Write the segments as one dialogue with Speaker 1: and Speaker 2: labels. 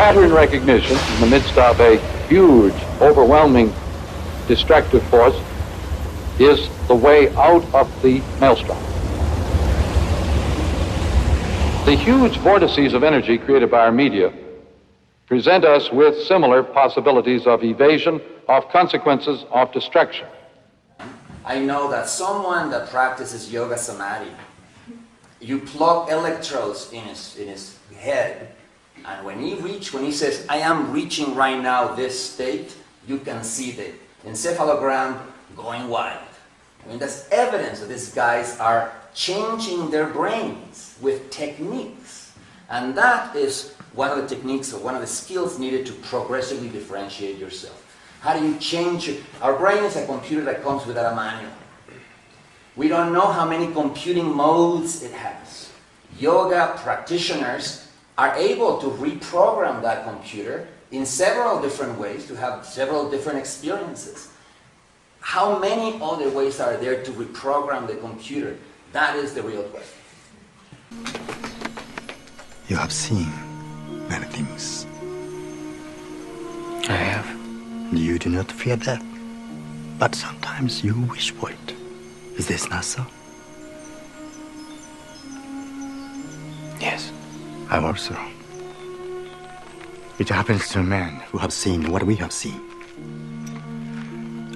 Speaker 1: pattern recognition in the midst of a huge, overwhelming, destructive force is the way out of the maelstrom. The huge vortices of energy created by our media present us with similar possibilities of evasion, of consequences, of destruction.
Speaker 2: I know that someone that practices yoga samadhi, you plug electrodes in his head, and when he says, I am reaching right now this state, you can see the encephalogram going wild. I mean, that's evidence that these guys are changing their brains with techniques. And that is one of the techniques or one of the skills needed to progressively differentiate yourself. How do you change it? Our brain is a computer that comes without a manual. We don't know how many computing modes it has. Yoga practitioners are able to reprogram that computer in several different ways to have several different experiences. How many other ways are there to reprogram the computer? That is the real question.
Speaker 3: You have seen many things.
Speaker 4: I have.
Speaker 3: You do not fear death, but sometimes you wish for it. Is this not so?
Speaker 4: Yes.
Speaker 3: I also. It happens to men who have seen what we have seen.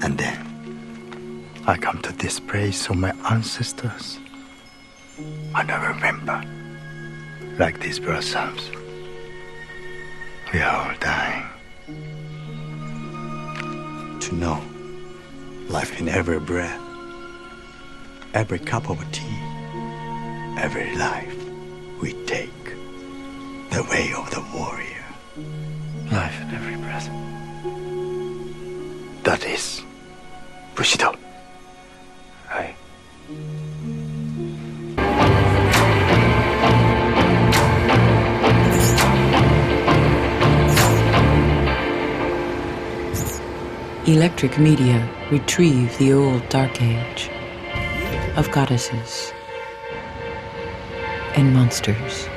Speaker 3: And then I come to this place of my ancestors. And I remember, like these blossoms, we are all dying. To know life in every breath, every cup of tea, every life we take, the way of the warrior.
Speaker 4: Life in every breath.
Speaker 3: That is Bushido.
Speaker 4: Aye.
Speaker 5: Electric media retrieve the old dark age of goddesses and monsters.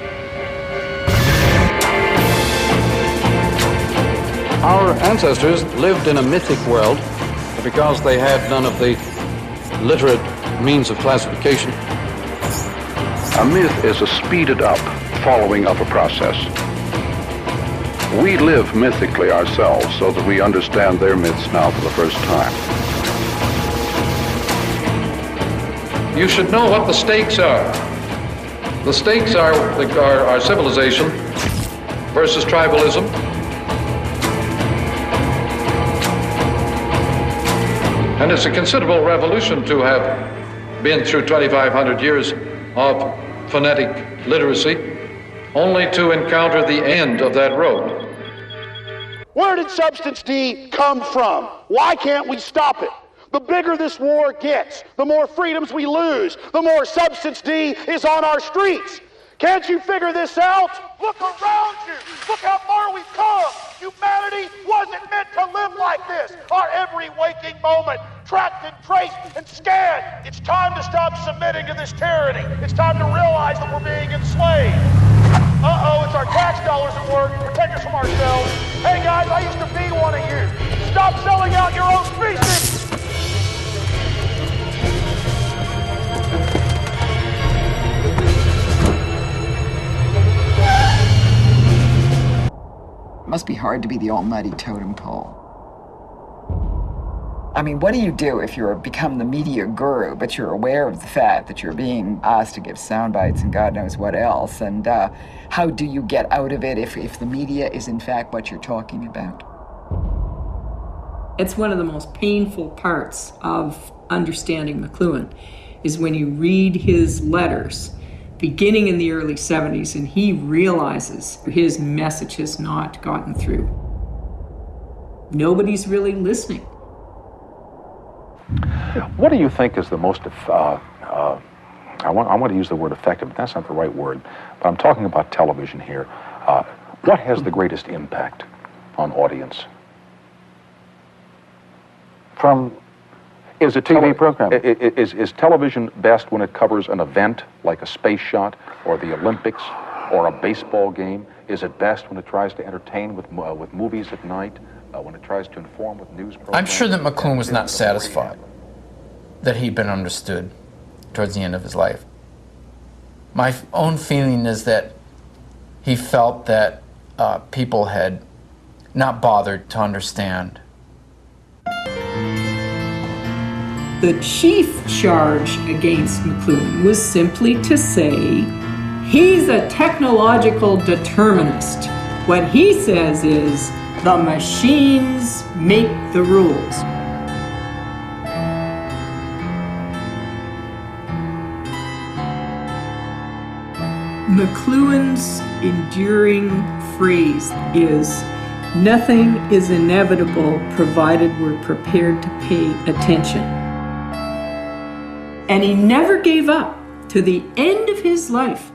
Speaker 1: Our ancestors lived in a mythic world because they had none of the literate means of classification.
Speaker 6: A myth is a speeded up following of a process. We live mythically ourselves so that we understand their myths now for the first time.
Speaker 1: You should know what the stakes are. The stakes are our civilization versus tribalism. And it's a considerable revolution to have been through 2,500 years of phonetic literacy, only to encounter the end of that road.
Speaker 7: Where did Substance D come from? Why can't we stop it? The bigger this war gets, the more freedoms we lose, the more Substance D is on our streets. Can't you figure this out? Look around you. Look how far we've come. Humanity wasn't meant to live like this. Our every waking moment, tracked and traced and scanned. It's time to stop submitting to this tyranny. It's time to realize that we're being enslaved. Uh-oh, it's our tax dollars at work to protect us from ourselves. Hey guys, I used to be one of you. Stop selling out your own species.
Speaker 8: It must be hard to be the almighty totem pole. I mean, what do you do if you're become the media guru, but you're aware of the fact that you're being asked to give sound bites and God knows what else? And how do you get out of it if the media is in fact what you're talking about?
Speaker 9: It's one of the most painful parts of understanding McLuhan is when you read his letters beginning in the early 70s and he realizes his message has not gotten through. Nobody's really listening.
Speaker 6: What do you think is the most, I want to use the word effective, but that's not the right word, but I'm talking about television here. What has the greatest impact on audience?
Speaker 10: Is a TV program.
Speaker 6: Is television best when it covers an event like a space shot or the Olympics or a baseball game? is at best when it tries to entertain with movies at night, when it tries to inform with news programs.
Speaker 10: I'm sure that McLuhan was not satisfied that he'd been understood towards the end of his life. My own feeling is that he felt that people had not bothered to understand.
Speaker 9: The chief charge against McLuhan was simply to say he's a technological determinist. What he says is the machines make the rules. McLuhan's enduring phrase is, "Nothing is inevitable provided we're prepared to pay attention." And he never gave up. To the end of his life,